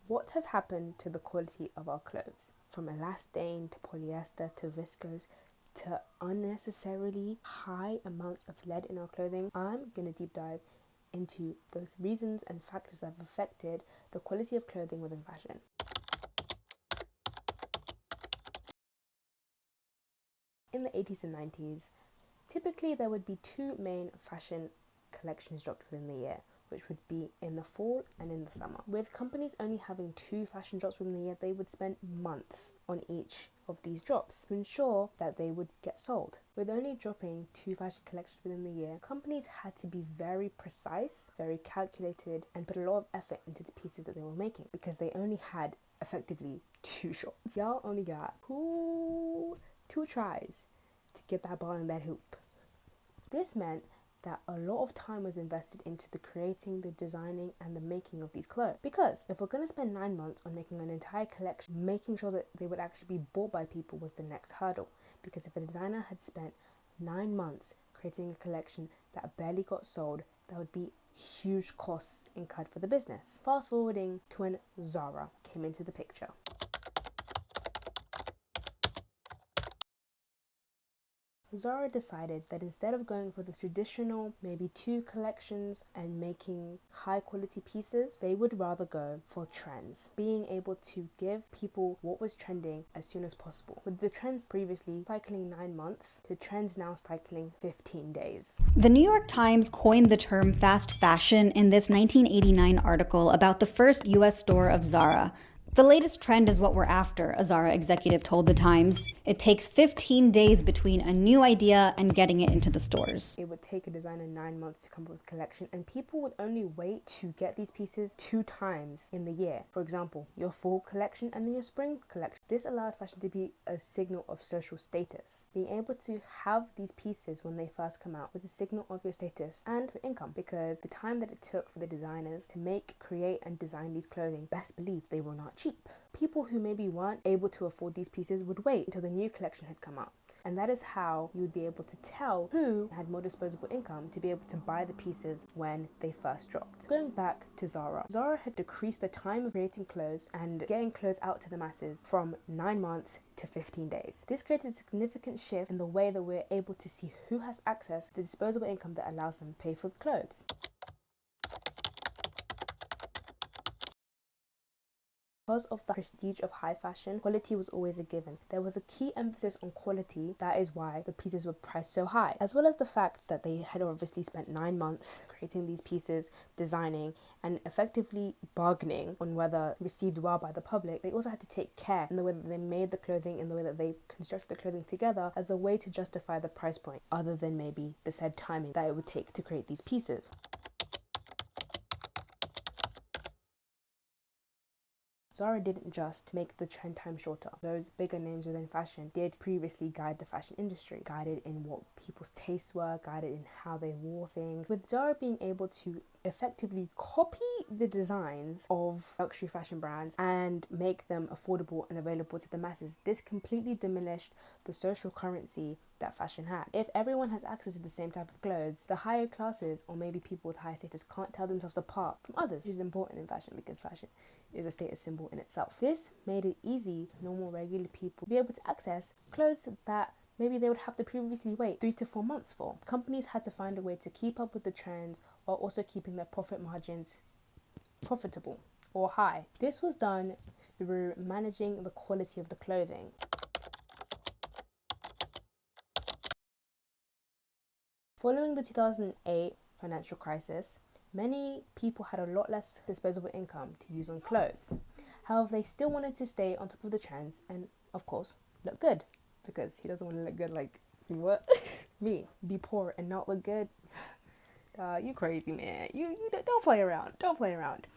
What has happened to the quality of our clothes? From elastane to polyester to viscose to unnecessarily high amounts of lead in our clothing, I'm going to deep dive into those reasons and factors that have affected the quality of clothing within fashion. In the 80s and 90s, typically there would be two main fashion collections dropped within the year, which would be in the fall and in the summer. With companies only having two fashion drops within the year, they would spend months on each of these drops to ensure that they would get sold. With only dropping two fashion collections within the year, companies had to be very precise, very calculated, and put a lot of effort into the pieces that they were making because they only had effectively two shots. Y'all only got two tries to get that ball in that hoop. This meant that a lot of time was invested into the creating, the designing, and the making of these clothes. Because if we're going to spend 9 months on making an entire collection, making sure that they would actually be bought by people was the next hurdle. Because if a designer had spent 9 months creating a collection that barely got sold, there would be huge costs incurred for the business. Fast forwarding to when Zara came into the picture. Zara decided that instead of going for the traditional maybe two collections and making high quality pieces, they would rather go for trends, being able to give people what was trending as soon as possible. With the trends previously cycling 9 months, the trends now cycling 15 days. The New York Times coined the term fast fashion in this 1989 article about the first US store of Zara. The latest trend is what we're after, a Zara executive told the Times. It takes 15 days between a new idea and getting it into the stores. It would take a designer 9 months to come up with a collection, and people would only wait to get these pieces 2 times in the year. For example, your fall collection and then your spring collection. This allowed fashion to be a signal of social status. Being able to have these pieces when they first come out was a signal of your status and for income, because the time that it took for the designers to make, create, and design these clothing, best believe they were not cheap. People who maybe weren't able to afford these pieces would wait until the new collection had come out. And that is how you would be able to tell who had more disposable income to be able to buy the pieces when they first dropped. Going back to Zara. Zara had decreased the time of creating clothes and getting clothes out to the masses from 9 months to 15 days. This created a significant shift in the way that we're able to see who has access to the disposable income that allows them to pay for the clothes. Because of the prestige of high fashion, quality was always a given. There was a key emphasis on quality. That is why the pieces were priced so high, as well as the fact that they had obviously spent 9 months creating these pieces, designing, and effectively bargaining on whether received well by the public. They also had to take care in the way that they made the clothing, in the way that they constructed the clothing together, as a way to justify the price point, other than maybe the said timing that it would take to create these pieces. Zara didn't just make the trend time shorter. Those bigger names within fashion did previously guide the fashion industry, guided in what people's tastes were, guided in how they wore things. With Zara being able to effectively copy the designs of luxury fashion brands and make them affordable and available to the masses, this completely diminished the social currency that fashion had. If everyone has access to the same type of clothes, the higher classes, or maybe people with higher status, can't tell themselves apart from others, which is important in fashion because fashion is a status symbol in itself. This made it easy for normal regular people to be able to access clothes that maybe they would have to previously wait 3 to 4 months for. Companies had to find a way to keep up with the trends while also keeping their profit margins profitable or high. This was done through managing the quality of the clothing. Following the 2008 financial crisis, many people had a lot less disposable income to use on clothes. However, they still wanted to stay on top of the trends and, of course, look good. Because he doesn't want to look good like, what? Me. Be poor and not look good? You crazy, man. You don't play around. Don't play around.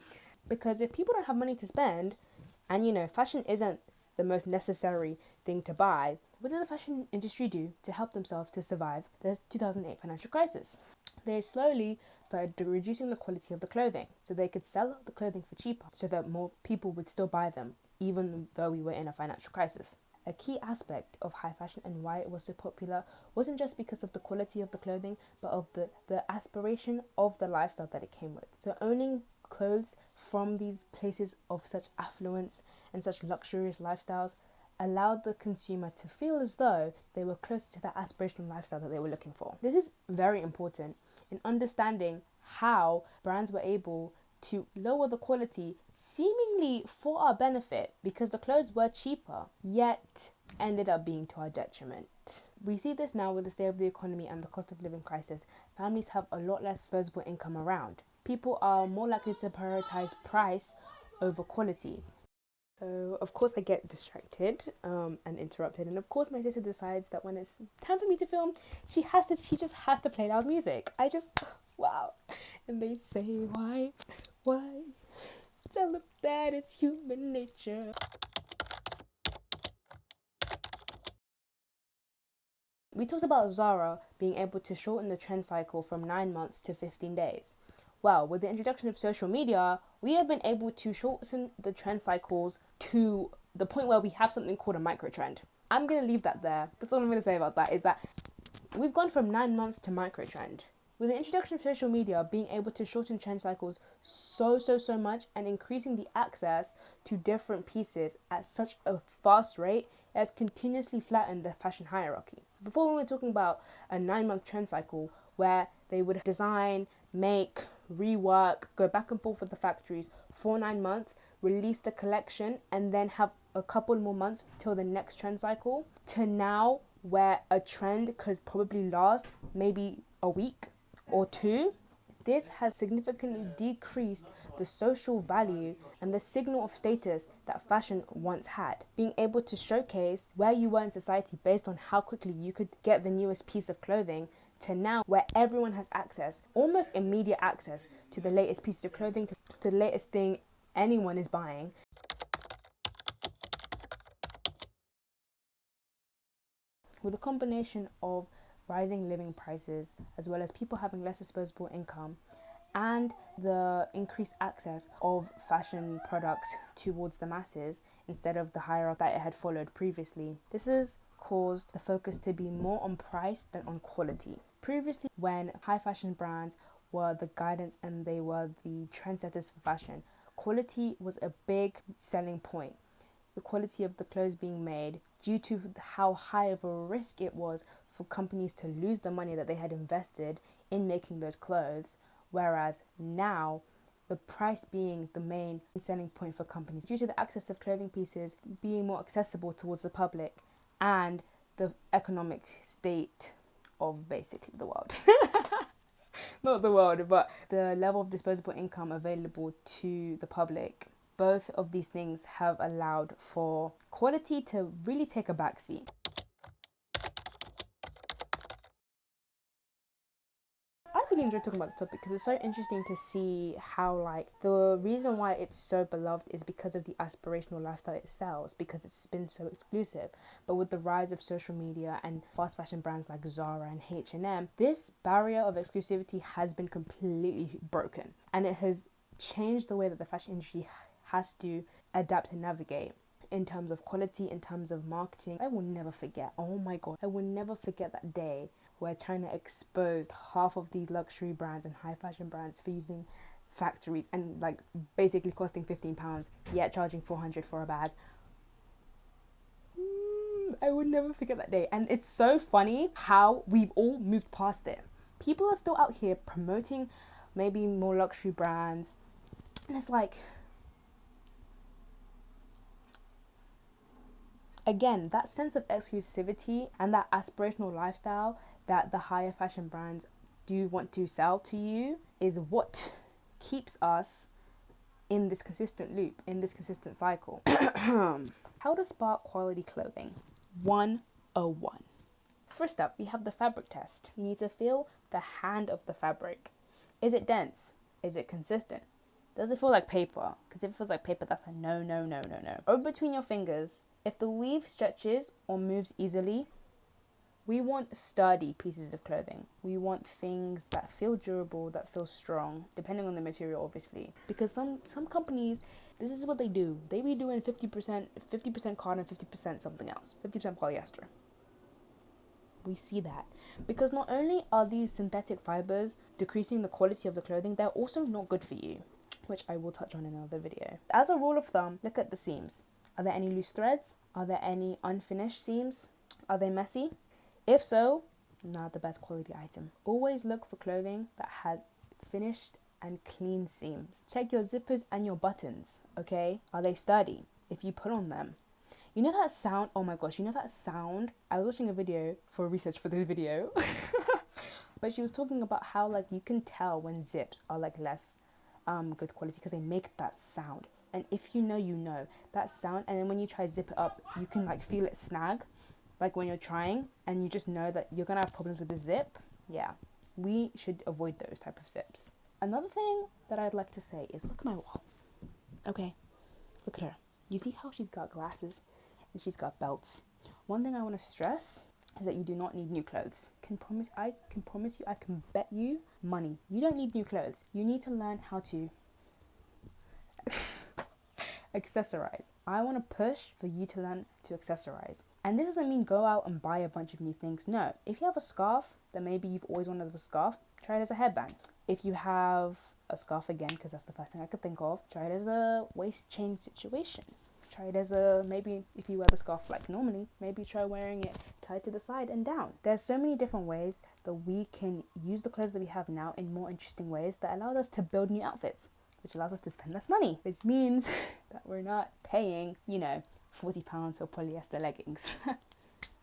Because if people don't have money to spend, and fashion isn't the most necessary thing to buy, what did the fashion industry do to help themselves to survive the 2008 financial crisis? They slowly started reducing the quality of the clothing so they could sell the clothing for cheaper so that more people would still buy them even though we were in a financial crisis. A key aspect of high fashion and why it was so popular wasn't just because of the quality of the clothing, but of the aspiration of the lifestyle that it came with. So owning clothes from these places of such affluence and such luxurious lifestyles allowed the consumer to feel as though they were closer to that aspirational lifestyle that they were looking for. This is very important in understanding how brands were able to lower the quality seemingly for our benefit because the clothes were cheaper, yet ended up being to our detriment. We see this now with the state of the economy and the cost of living crisis. Families have a lot less disposable income around. People are more likely to prioritize price over quality. So of course I get distracted and interrupted, and of course my sister decides that when it's time for me to film, she just has to play loud music. Wow. And they say why? Tell them that it's human nature. We talked about Zara being able to shorten the trend cycle from 9 months to 15 days. Well, with the introduction of social media, we have been able to shorten the trend cycles to the point where we have something called a micro trend. I'm going to leave that there. That's all I'm going to say about that, is that we've gone from 9 months to micro trend. With the introduction of social media, being able to shorten trend cycles so much and increasing the access to different pieces at such a fast rate has continuously flattened the fashion hierarchy. Before, we were talking about a 9-month trend cycle where they would design, make, rework, go back and forth with the factories for 9 months, release the collection, and then have a couple more months till the next trend cycle, to now where a trend could probably last maybe a week or two. This has significantly decreased the social value and the signal of status that fashion once had. Being able to showcase where you were in society based on how quickly you could get the newest piece of clothing, to now where everyone has access, almost immediate access, to the latest piece of clothing, to the latest thing anyone is buying. With a combination of rising living prices, as well as people having less disposable income, and the increased access of fashion products towards the masses instead of the hierarchy that it had followed previously, this has caused the focus to be more on price than on quality. Previously, when high fashion brands were the guidance and they were the trendsetters for fashion, quality was a big selling point. The quality of the clothes being made, due to how high of a risk it was for companies to lose the money that they had invested in making those clothes, whereas now the price being the main selling point for companies due to the access of clothing pieces being more accessible towards the public and the economic state of basically the world. Not the world, but the level of disposable income available to the public. Both of these things have allowed for quality to really take a backseat. I really enjoy talking about this topic because it's so interesting to see how, the reason why it's so beloved is because of the aspirational lifestyle it sells, because it's been so exclusive. But with the rise of social media and fast fashion brands like Zara and H&M, this barrier of exclusivity has been completely broken, and it has changed the way that the fashion industry has to adapt and navigate in terms of quality, in terms of marketing. I will never forget, oh my god, I will never forget that day where China exposed half of these luxury brands and high fashion brands for using factories and basically costing £15, yet charging 400 for a bag. I would never forget that day. And it's so funny how we've all moved past it. People are still out here promoting maybe more luxury brands, and it's again, that sense of exclusivity and that aspirational lifestyle that the higher fashion brands do want to sell to you is what keeps us in this consistent loop, in this consistent cycle. How to spot quality clothing. 101. First up, we have the fabric test. You need to feel the hand of the fabric. Is it dense? Is it consistent? Does it feel like paper? Because if it feels like paper, that's a no. Over between your fingers, if the weave stretches or moves easily, we want sturdy pieces of clothing. We want things that feel durable, that feel strong, depending on the material, obviously. Because some companies, this is what they do. They be doing 50% cotton, 50% something else, 50% polyester. We see that. Because not only are these synthetic fibers decreasing the quality of the clothing, they're also not good for you. which I will touch on in another video. As a rule of thumb, look at the seams. Are there any loose threads? Are there any unfinished seams? Are they messy? If so, not the best quality item. Always look for clothing that has finished and clean seams. Check your zippers and your buttons, okay? Are they sturdy? If you put on them. You know that sound? Oh my gosh, you know that sound? I was watching a video for research for this video. But she was talking about how like you can tell when zips are like less good quality because they make that sound. And if you know, you know that sound. And then when you try to zip it up, you can like feel it snag, like when you're trying, and you just know that you're gonna have problems with the zip. Yeah, we should avoid those type of zips. Another thing that I'd like to say is look at my wall. Okay, look at her. You see how she's got glasses and she's got belts. One thing I want to stress is that you do not need new clothes. I can bet you money. You don't need new clothes. You need to learn how to accessorize. I want to push for you to learn to accessorize. And this doesn't mean go out and buy a bunch of new things. No. If you have a scarf, then maybe you've always wanted a scarf, try it as a headband. If you have a scarf, again, because that's the first thing I could think of, try it as a waist chain situation. Try it as maybe if you wear the scarf like normally, maybe try wearing it tied to the side and down. There's so many different ways that we can use the clothes that we have now in more interesting ways that allow us to build new outfits, which allows us to spend less money, which means that we're not paying, £40 for polyester leggings,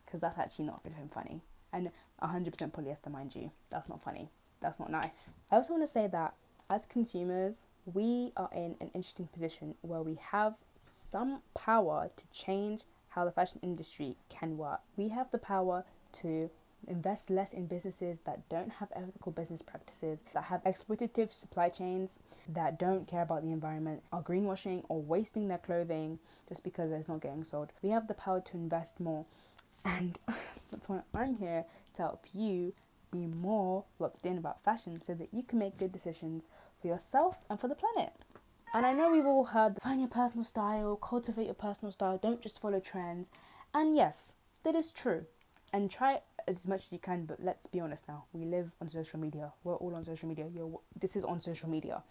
because that's actually not even funny. And 100% polyester, mind you, that's not funny. That's not nice. I also want to say that as consumers, we are in an interesting position where we have some power to change how the fashion industry can work. We have the power to invest less in businesses that don't have ethical business practices, that have exploitative supply chains, that don't care about the environment, are greenwashing or wasting their clothing just because it's not getting sold. We have the power to invest more, and that's why I'm here to help you be more locked in about fashion so that you can make good decisions for yourself and for the planet. And I know we've all heard, find your personal style, cultivate your personal style, don't just follow trends. And yes, that is true. And try as much as you can, but let's be honest now. We live on social media. We're all on social media. This is on social media.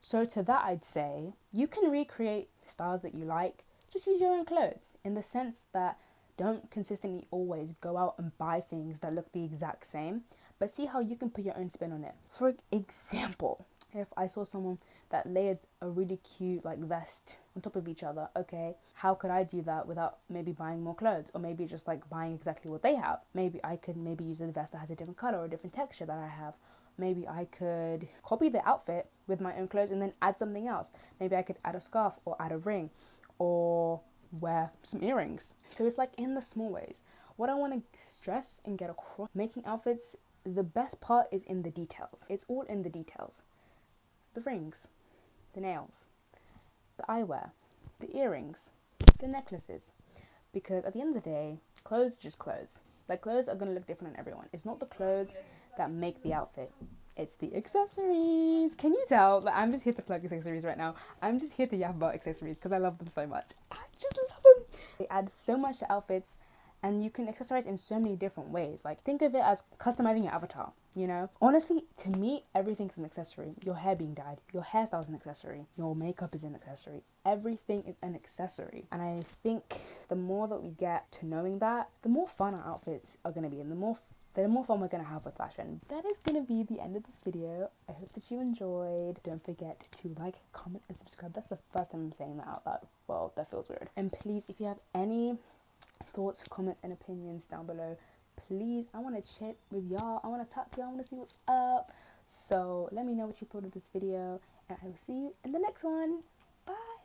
So to that, I'd say you can recreate styles that you like. Just use your own clothes, in the sense that don't consistently always go out and buy things that look the exact same, but see how you can put your own spin on it. For example, if I saw someone that layered a really cute like vest on top of each other, okay, how could I do that without maybe buying more clothes, or maybe just like buying exactly what they have? Maybe I could use a vest that has a different color or a different texture that I have. Maybe I could copy the outfit with my own clothes and then add something else. Maybe I could add a scarf or add a ring or wear some earrings. So it's like in the small ways. What I want to stress and get across, making outfits, the best part is in the details. It's all in the details. The rings, the nails, the eyewear, the earrings, the necklaces. Because at the end of the day, clothes are just clothes. Like, clothes are going to look different on everyone. It's not the clothes that make the outfit. It's the accessories. Can you tell? Like, I'm just here to plug accessories right now. I'm just here to yap about accessories because I love them so much. I just love them. They add so much to outfits, and you can accessorize in so many different ways. Like, think of it as customizing your avatar, Honestly, to me, everything's an accessory. Your hair being dyed, your hairstyle is an accessory. Your makeup is an accessory. Everything is an accessory. And I think the more that we get to knowing that, the more fun our outfits are going to be, and the more fun we're going to have with fashion. That is going to be the end of this video. I hope that you enjoyed. Don't forget to like, comment, and subscribe. That's the first time I'm saying that out loud. Well, that feels weird. And please, if you have any thoughts, comments, and opinions down below, please, I want to chat with y'all. I want to talk to y'all. I want to see what's up. So let me know what you thought of this video, and I will see you in the next one. Bye.